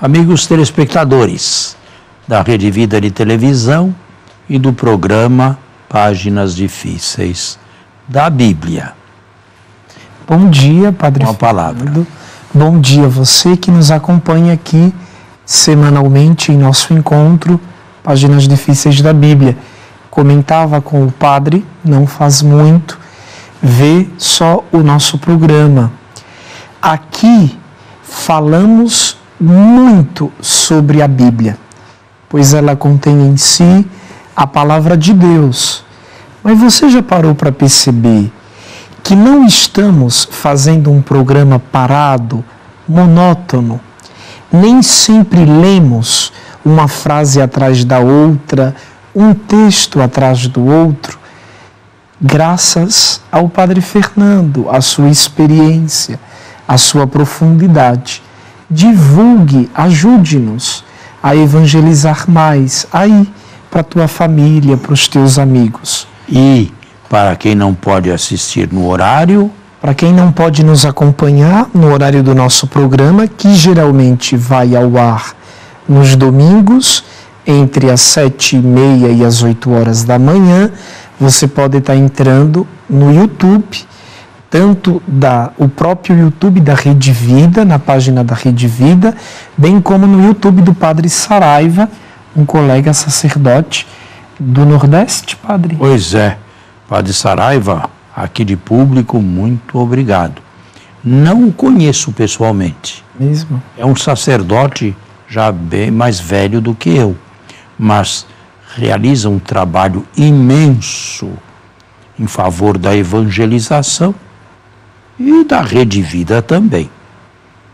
Amigos telespectadores da Rede Vida de Televisão e do programa Páginas Difíceis da Bíblia. Bom dia, Padre Com a palavra. Fernando. Bom dia a você que nos acompanha aqui semanalmente em nosso encontro Páginas Difíceis da Bíblia. Comentava com o Padre, não faz muito, vê só o nosso programa. Aqui falamos muito sobre a Bíblia, pois ela contém em si a palavra de Deus. Mas você já parou para perceber que não estamos fazendo um programa parado, monótono? Nem sempre lemos uma frase atrás da outra, um texto atrás do outro. Graças ao Padre Fernando, à sua experiência, à sua profundidade. Divulgue, ajude-nos a evangelizar mais aí para a tua família, para os teus amigos. E para quem não pode assistir no horário, para quem não pode nos acompanhar no horário do nosso programa, que geralmente vai ao ar nos domingos, entre as 7h30 e as 8 horas da manhã, você pode estar entrando no YouTube, tanto o próprio YouTube da Rede Vida, na página da Rede Vida, bem como no YouTube do Padre Saraiva, um colega sacerdote do Nordeste, Padre. Pois é, Padre Saraiva, aqui de público, muito obrigado. Não o conheço pessoalmente. Mesmo? É um sacerdote já bem mais velho do que eu, mas realiza um trabalho imenso em favor da evangelização e da Rede Vida também,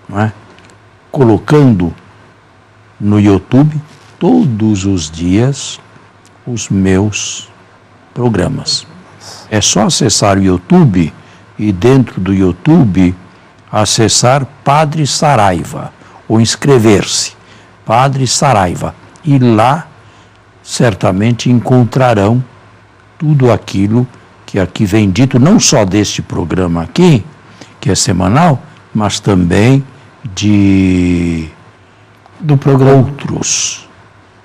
não é? Colocando no YouTube todos os dias os meus programas. É só acessar o YouTube e dentro do YouTube acessar Padre Saraiva ou inscrever-se, Padre Saraiva, e lá certamente encontrarão tudo aquilo que aqui vem dito, não só deste programa aqui, que é semanal, mas também do programa outros.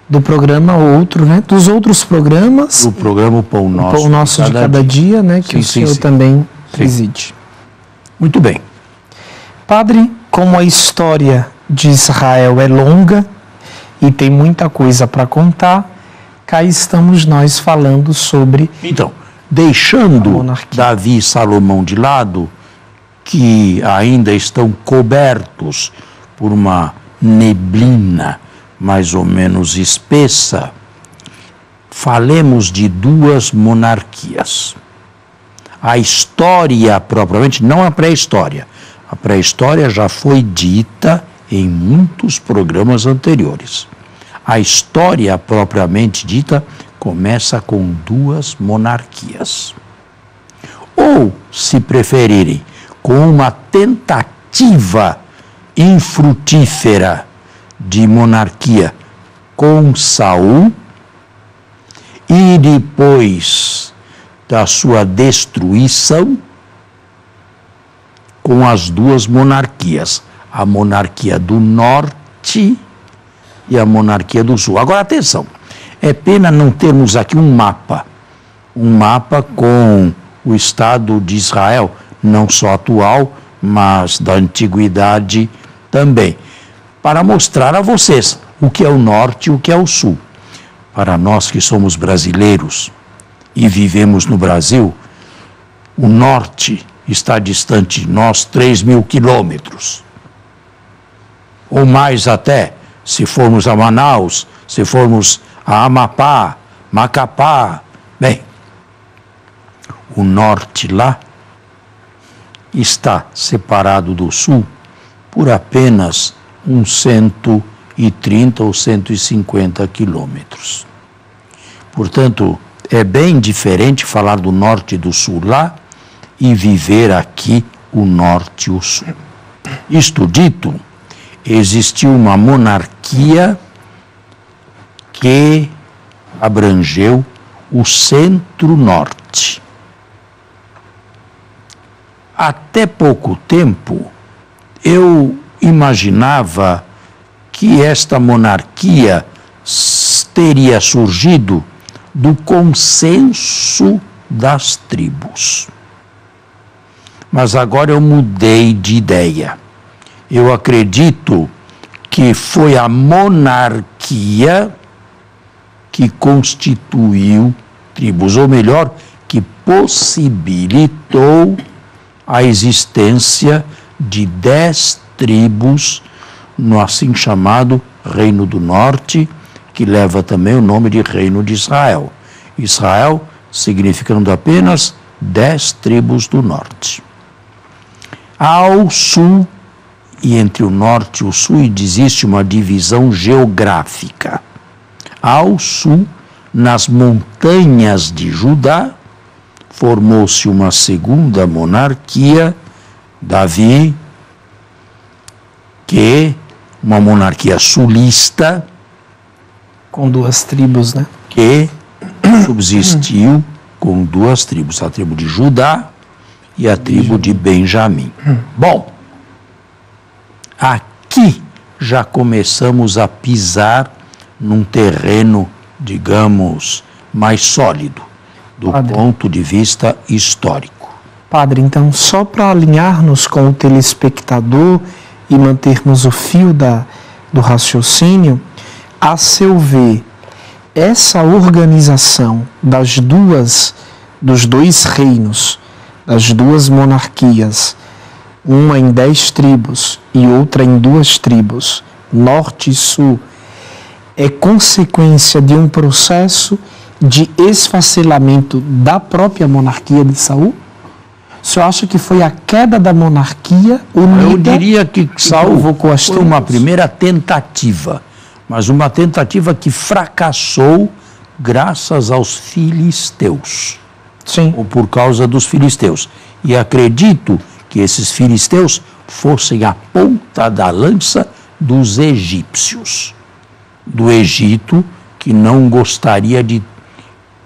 Do programa outro, né? Dos outros programas. Do programa Pão Nosso. O Pão Nosso de cada dia, né? Que o senhor também preside. Muito bem. Padre, como a história de Israel é longa e tem muita coisa para contar, cá estamos nós falando sobre... Então, deixando Davi e Salomão de lado, que ainda estão cobertos por uma neblina mais ou menos espessa, falemos de duas monarquias. A história propriamente, não a pré-história. A pré-história já foi dita em muitos programas anteriores. A história propriamente dita começa com duas monarquias. Ou, se preferirem, com uma tentativa infrutífera de monarquia com Saul e depois da sua destruição com as duas monarquias, a monarquia do norte e a monarquia do sul. Agora, atenção, é pena não termos aqui um mapa com o Estado de Israel, não só atual, mas da antiguidade também, para mostrar a vocês o que é o norte e o que é o sul. Para nós que somos brasileiros e vivemos no Brasil, o norte está distante de nós 3.000 quilômetros, ou mais até, se formos a Manaus, se formos a Amapá, Macapá. Bem, o norte lá está separado do sul por apenas uns 130 ou 150 quilômetros. Portanto, é bem diferente falar do norte e do sul lá e viver aqui o norte e o sul. Isto dito, existiu uma monarquia que abrangeu o centro-norte. Até pouco tempo, eu imaginava que esta monarquia teria surgido do consenso das tribos. Mas agora eu mudei de ideia. Eu acredito que foi a monarquia que constituiu tribos, ou melhor, que possibilitou a existência de 10 tribos no assim chamado Reino do Norte, que leva também o nome de Reino de Israel. Israel significando apenas 10 tribos do norte. Ao sul, e entre o norte e o sul, existe uma divisão geográfica. Ao sul, nas montanhas de Judá, formou-se uma segunda monarquia, Davi, que uma monarquia sulista, com 2 tribos, né? Que subsistiu com 2 tribos, a tribo de Judá e a tribo de Benjamim. Bom, aqui já começamos a pisar num terreno, digamos, mais sólido, do ponto de vista histórico. Padre, então, só para alinharmos com o telespectador e mantermos o fio do raciocínio, a seu ver, essa organização dos 2 reinos, das 2 monarquias, uma em 10 tribos e outra em 2 tribos, norte e sul, é consequência de um processo de esfacelamento da própria monarquia de Saul? O senhor acha que foi a queda da monarquia unida? Eu diria que Saul foi uma primeira tentativa, mas uma tentativa que fracassou graças aos filisteus. Sim. Ou por causa dos filisteus. E acredito que esses filisteus fossem a ponta da lança dos egípcios. Do Egito, que não gostaria de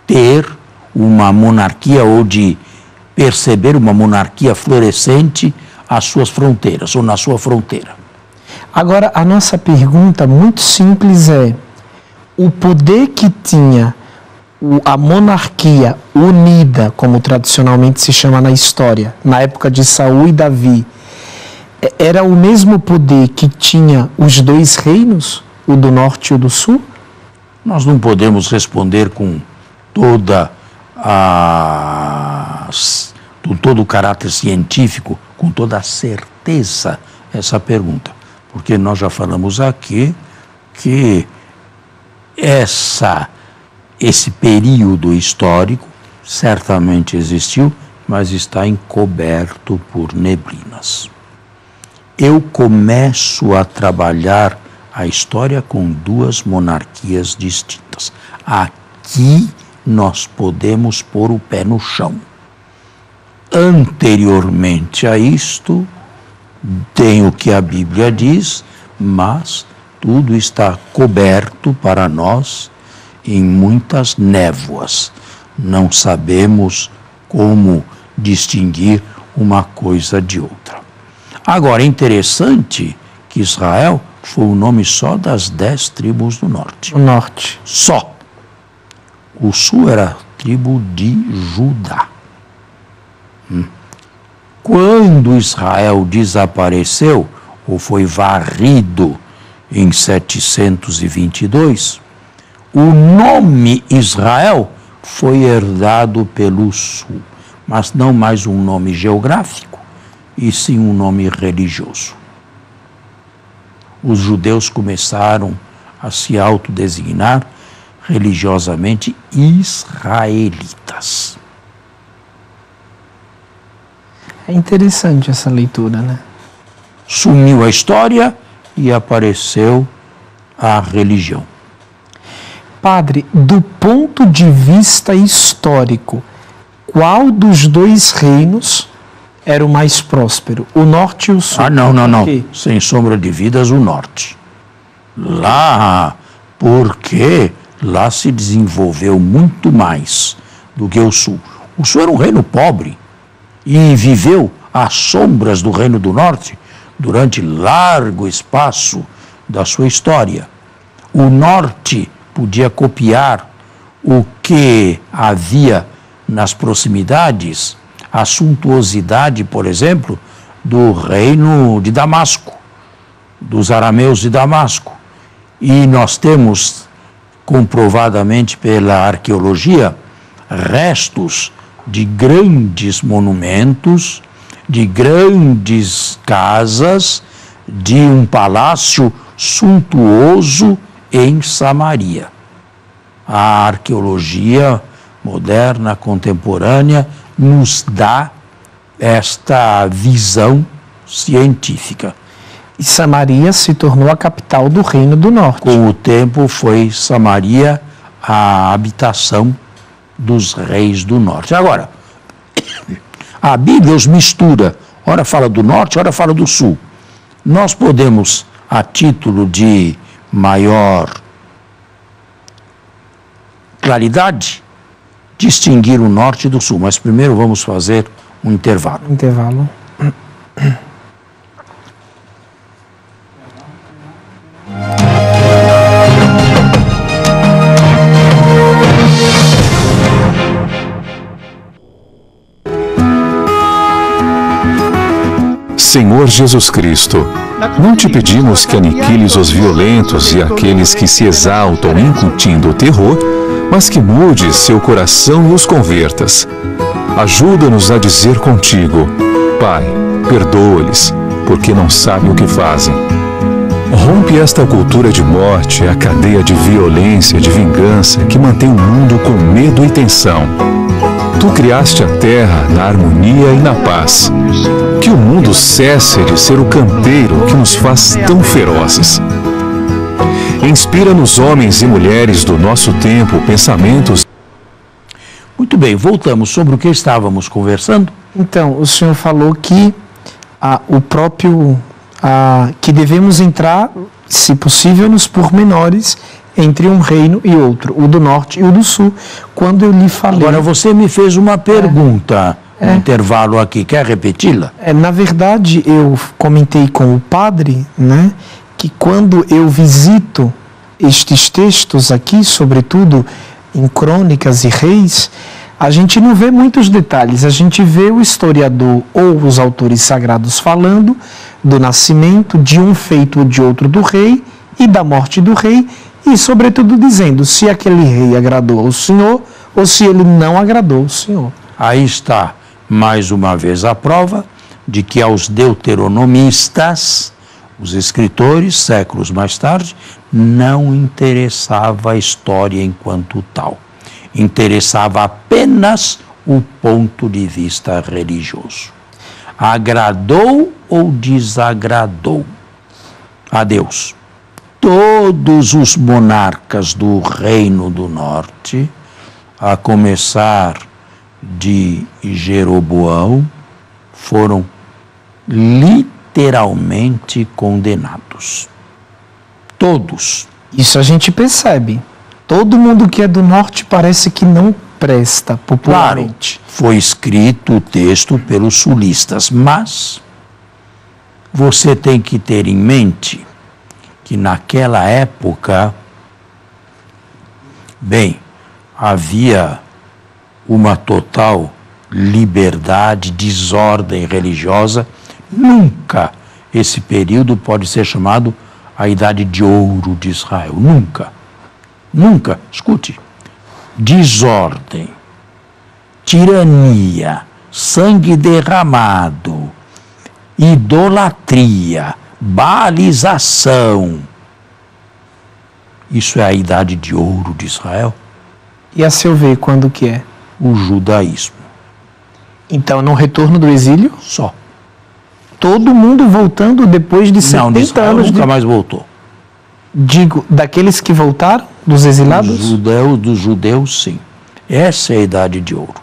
ter uma monarquia ou de perceber uma monarquia florescente às suas fronteiras, ou na sua fronteira. Agora, a nossa pergunta muito simples é: o poder que tinha a monarquia unida, como tradicionalmente se chama na história, na época de Saul e Davi, era o mesmo poder que tinha os 2 reinos, o do norte e o do sul? Nós não podemos responder com todo o caráter científico, com toda a certeza, essa pergunta. Porque nós já falamos aqui que esse período histórico certamente existiu, mas está encoberto por neblinas. Eu começo a trabalhar a história com 2 monarquias distintas. Aqui nós podemos pôr o pé no chão. Anteriormente a isto, tem o que a Bíblia diz, mas tudo está coberto para nós em muitas névoas. Não sabemos como distinguir uma coisa de outra. Agora, é interessante que Israel foi o nome só das 10 tribos do norte. O norte. Só. O sul era a tribo de Judá. Quando Israel desapareceu, ou foi varrido em 722, o nome Israel foi herdado pelo sul, mas não mais um nome geográfico, e sim um nome religioso. Os judeus começaram a se autodesignar religiosamente israelitas. É interessante essa leitura, né? Sumiu a história e apareceu a religião. Padre, do ponto de vista histórico, qual dos 2 reinos era o mais próspero? O norte e o sul? Não. Sem sombra de dúvidas, o norte. Lá, porque lá se desenvolveu muito mais do que o sul. O sul era um reino pobre e viveu às sombras do reino do norte durante largo espaço da sua história. O norte podia copiar o que havia nas proximidades, a suntuosidade, por exemplo, do reino de Damasco, dos arameus de Damasco. E nós temos, comprovadamente pela arqueologia, restos de grandes monumentos, de grandes casas, de um palácio suntuoso em Samaria. A arqueologia moderna, contemporânea, nos dá esta visão científica. E Samaria se tornou a capital do Reino do Norte. Com o tempo foi Samaria a habitação dos reis do norte. Agora, a Bíblia os mistura, ora fala do norte, ora fala do sul. Nós podemos, a título de maior claridade, distinguir o norte do sul, mas primeiro vamos fazer um intervalo. Intervalo. Senhor Jesus Cristo, não te pedimos que aniquiles os violentos e aqueles que se exaltam incutindo o terror, mas que mudes seu coração e os convertas. Ajuda-nos a dizer contigo: Pai, perdoa-lhes, porque não sabem o que fazem. Rompe esta cultura de morte, a cadeia de violência e de vingança que mantém o mundo com medo e tensão. Tu criaste a terra na harmonia e na paz. Que o mundo cesse de ser o canteiro que nos faz tão ferozes. Inspira nos homens e mulheres do nosso tempo pensamentos. Muito bem, voltamos sobre o que estávamos conversando. Então, o senhor falou que que devemos entrar, se possível, nos pormenores entre um reino e outro, o do norte e o do sul. Quando eu lhe falei... Agora, você me fez uma pergunta no intervalo aqui, quer repeti-la? Na verdade, eu comentei com o padre, né, que quando eu visito estes textos aqui, sobretudo em Crônicas e Reis, a gente não vê muitos detalhes, a gente vê o historiador ou os autores sagrados falando do nascimento de um feito ou de outro do rei e da morte do rei, e sobretudo dizendo se aquele rei agradou ao Senhor ou se ele não agradou ao Senhor. Aí está, mais uma vez, a prova de que aos deuteronomistas, os escritores, séculos mais tarde, não interessava a história enquanto tal. Interessava apenas o ponto de vista religioso. Agradou ou desagradou a Deus? Todos os monarcas do Reino do Norte, a começar de Jeroboão, foram literalmente condenados. Todos. Isso a gente percebe. Todo mundo que é do norte parece que não presta popularmente. Claro, foi escrito o texto pelos sulistas, mas você tem que ter em mente que naquela época, bem, havia uma total liberdade, desordem religiosa. Nunca esse período pode ser chamado a Idade de Ouro de Israel. Nunca. Nunca. Escute. Desordem, tirania, sangue derramado, idolatria, baalização. Isso é a Idade de Ouro de Israel? E a seu ver, quando que é? O judaísmo. Então, no retorno do exílio? Só. Todo mundo voltando depois de 70 anos. Nunca mais voltou. Digo, daqueles que voltaram, dos exilados? Dos judeus, sim. Essa é a Idade de Ouro.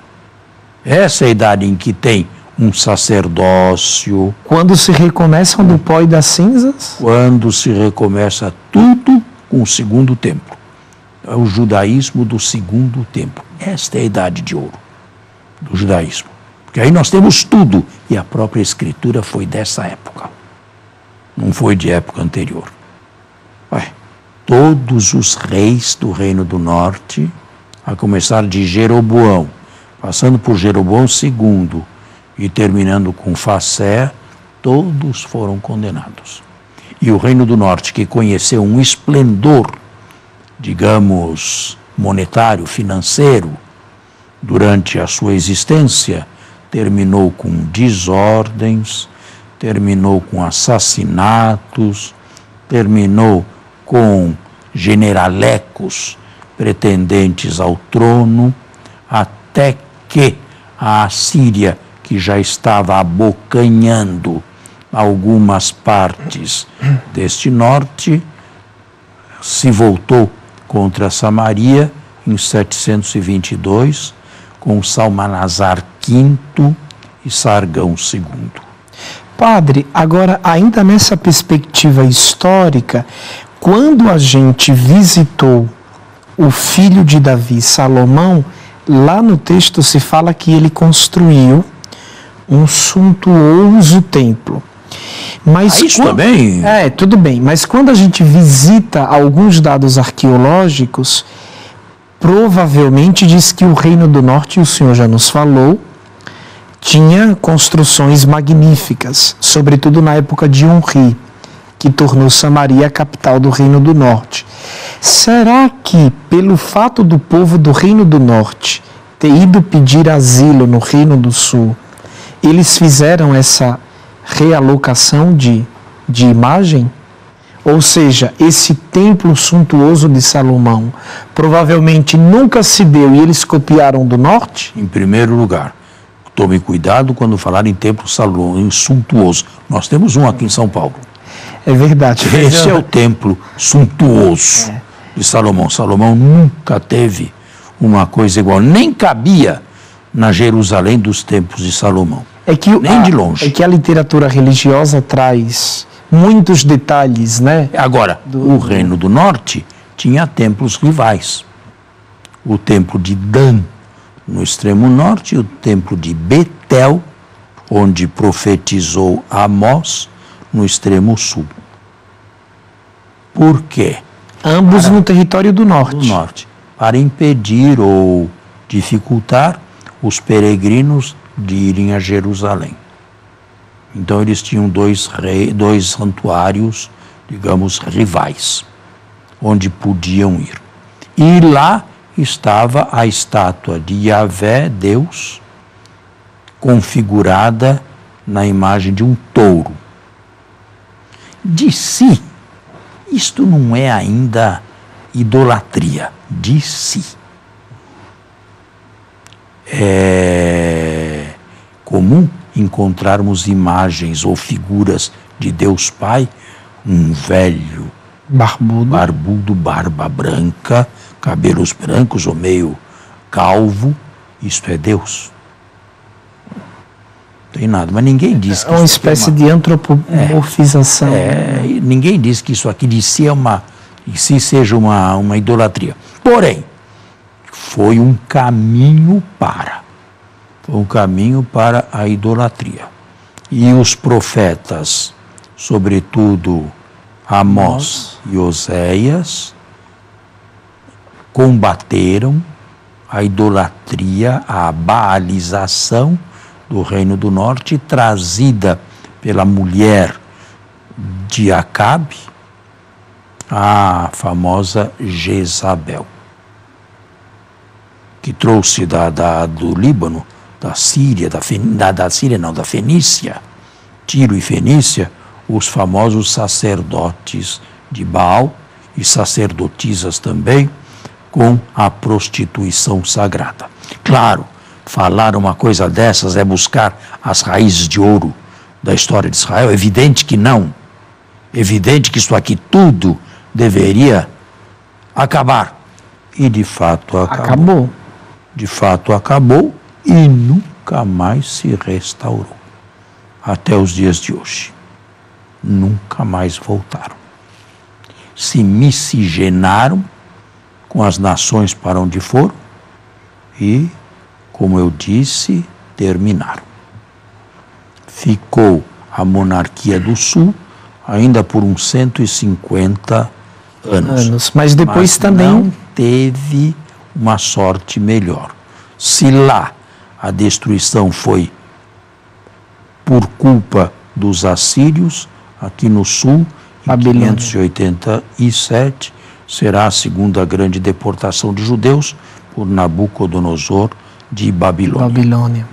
Essa é a idade em que tem um sacerdócio. Quando se recomeçam do pó e das cinzas? Quando se recomeça tudo com o segundo templo. É o judaísmo do segundo templo. Esta é a Idade de Ouro do judaísmo. Porque aí nós temos tudo. E a própria Escritura foi dessa época. Não foi de época anterior. Todos os reis do Reino do Norte, a começar de Jeroboão, passando por Jeroboão II e terminando com Facé, todos foram condenados. E o Reino do Norte, que conheceu um esplendor, digamos, monetário, financeiro, durante a sua existência, terminou com desordens, terminou com assassinatos, terminou com generalecos pretendentes ao trono, até que a Assíria, que já estava abocanhando algumas partes deste norte, se voltou contra Samaria em 722, com Salmanasar V e Sargão II. Padre, agora, ainda nessa perspectiva histórica, quando a gente visitou o filho de Davi, Salomão, lá no texto se fala que ele construiu um suntuoso templo. Mas isso também? Tudo bem, mas quando a gente visita alguns dados arqueológicos, provavelmente diz que o Reino do Norte, o senhor já nos falou, tinha construções magníficas, sobretudo na época de Onri, que tornou Samaria a capital do Reino do Norte. Será que, pelo fato do povo do Reino do Norte ter ido pedir asilo no Reino do Sul, eles fizeram essa realocação de imagem? Ou seja, esse templo suntuoso de Salomão provavelmente nunca se deu e eles copiaram do norte? Em primeiro lugar, tome cuidado quando falar em templo Salomão suntuoso. Nós temos um aqui em São Paulo. É verdade. Esse é o templo suntuoso de Salomão. Salomão nunca teve uma coisa igual, nem cabia na Jerusalém dos templos de Salomão. Nem de longe. É que a literatura religiosa traz muitos detalhes, né? Agora, o Reino do Norte tinha templos rivais. O templo de Dan, no extremo norte, e o templo de Betel, onde profetizou Amós, no extremo sul. Por quê? Ambos no território do norte. Do norte. Para impedir ou dificultar os peregrinos de irem a Jerusalém. Então eles tinham dois santuários, digamos, rivais, onde podiam ir. E lá estava a estátua de Yahvé, Deus, configurada na imagem de um touro. De si, isto não é ainda idolatria, de si. É comum encontrarmos imagens ou figuras de Deus Pai, um velho barbudo, barba branca, cabelos brancos ou meio calvo, isto é Deus. Não tem nada, mas ninguém diz que é uma espécie de antropomorfização. Ninguém diz que isso aqui de si seja uma idolatria. Porém, foi um caminho para a idolatria. E os profetas, sobretudo Amós e Oséias, combateram a idolatria, a baalização do Reino do Norte, trazida pela mulher de Acabe, a famosa Jezabel, que trouxe do Líbano, da Síria, da Fenícia, Tiro e Fenícia, os famosos sacerdotes de Baal e sacerdotisas também, com a prostituição sagrada. Claro, falar uma coisa dessas é buscar as raízes de ouro da história de Israel. É evidente que não. É evidente que isso aqui tudo deveria acabar. E de fato acabou. De fato acabou e nunca mais se restaurou. Até os dias de hoje. Nunca mais voltaram. Se miscigenaram com as nações para onde foram e, como eu disse, terminaram. Ficou a monarquia do Sul ainda por uns 150 anos. Mas depois mas também não teve uma sorte melhor. Se lá a destruição foi por culpa dos assírios, aqui no sul, em Babilônia. 587, será a segunda grande deportação de judeus por Nabucodonosor de Babilônia.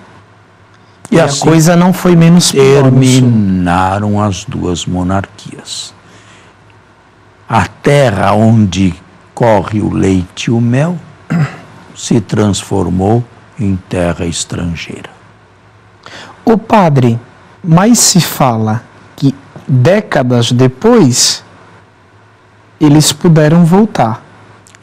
E assim, a coisa não foi menos pior no sul. terminaram as duas monarquias. A terra onde corre o leite e o mel se transformou em terra estrangeira. O padre, mas se fala que décadas depois eles puderam voltar.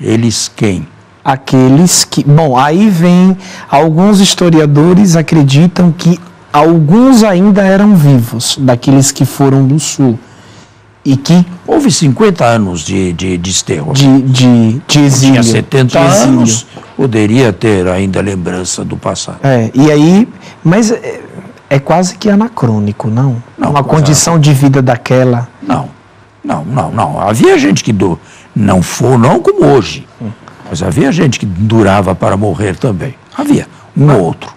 Eles quem? Aqueles que... Bom, aí vem... Alguns historiadores acreditam que alguns ainda eram vivos, daqueles que foram do sul. E que... Houve 50 anos de desterro. De exílio. Tinha 70 de exílio. anos, poderia ter ainda lembrança do passado. E aí... Mas é quase que anacrônico, não? Não, uma condição de vida daquela... Não. Havia gente que não como hoje, mas havia gente que durava para morrer também. Havia, um ou outro.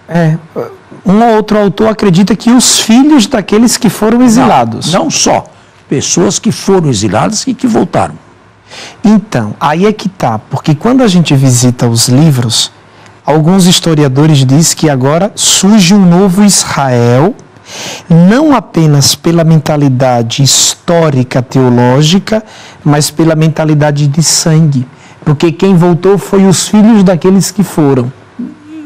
Um ou outro autor acredita que os filhos daqueles que foram exilados. Não só. Pessoas que foram exiladas e que voltaram. Então, aí é que tá, porque quando a gente visita os livros, alguns historiadores dizem que agora surge um novo Israel, não apenas pela mentalidade histórica, teológica, mas pela mentalidade de sangue. Porque quem voltou foi os filhos daqueles que foram.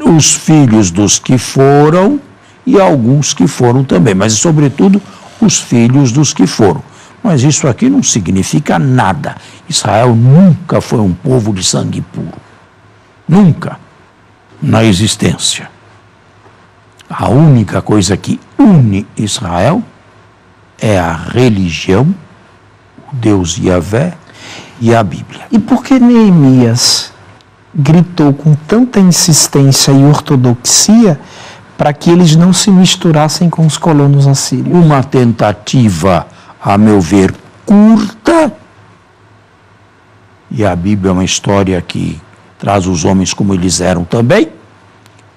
Os filhos dos que foram e alguns que foram também, mas sobretudo os filhos dos que foram. Mas isso aqui não significa nada. Israel nunca foi um povo de sangue puro. Nunca na existência. A única coisa que une Israel é a religião, o Deus Yahvé e a Bíblia. E por que Neemias gritou com tanta insistência e ortodoxia para que eles não se misturassem com os colonos assírios? Uma tentativa, a meu ver, curta, e a Bíblia é uma história que traz os homens como eles eram também,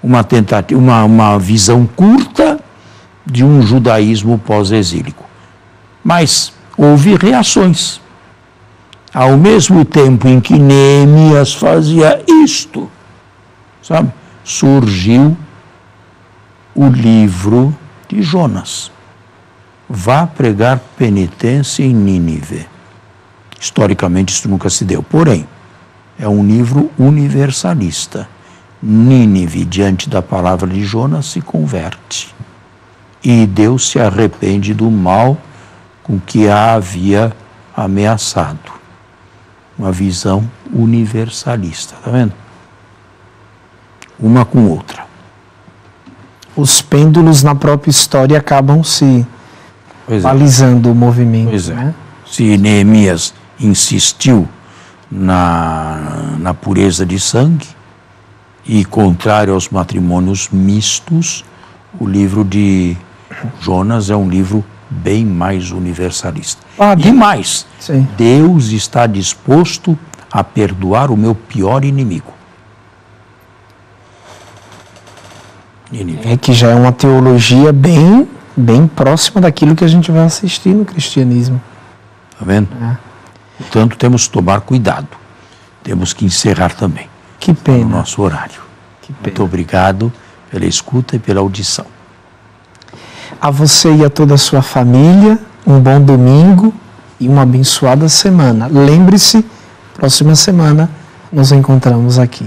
uma tentativa, uma visão curta de um judaísmo pós-exílico. Mas houve reações. Ao mesmo tempo em que Neemias fazia isto, sabe, surgiu o livro de Jonas. Vá pregar penitência em Nínive. Historicamente isso nunca se deu, porém, é um livro universalista. Nínive, diante da palavra de Jonas, se converte. E Deus se arrepende do mal com que a havia ameaçado. Uma visão universalista, tá vendo? Uma com outra. Os pêndulos na própria história acabam se balizando o movimento. Pois é. Né? Se Neemias insistiu na pureza de sangue e contrário aos matrimônios mistos, o livro de Jonas é um livro bem mais universalista. E mais, sim, Deus está disposto a perdoar o meu pior inimigo. É que já é uma teologia bem próxima daquilo que a gente vai assistir no cristianismo. Está vendo? Portanto, temos que tomar cuidado. Temos que encerrar também. Que pena. No nosso horário. Que pena. Muito obrigado pela escuta e pela audição. A você e a toda a sua família, um bom domingo e uma abençoada semana. Lembre-se, próxima semana nos encontramos aqui.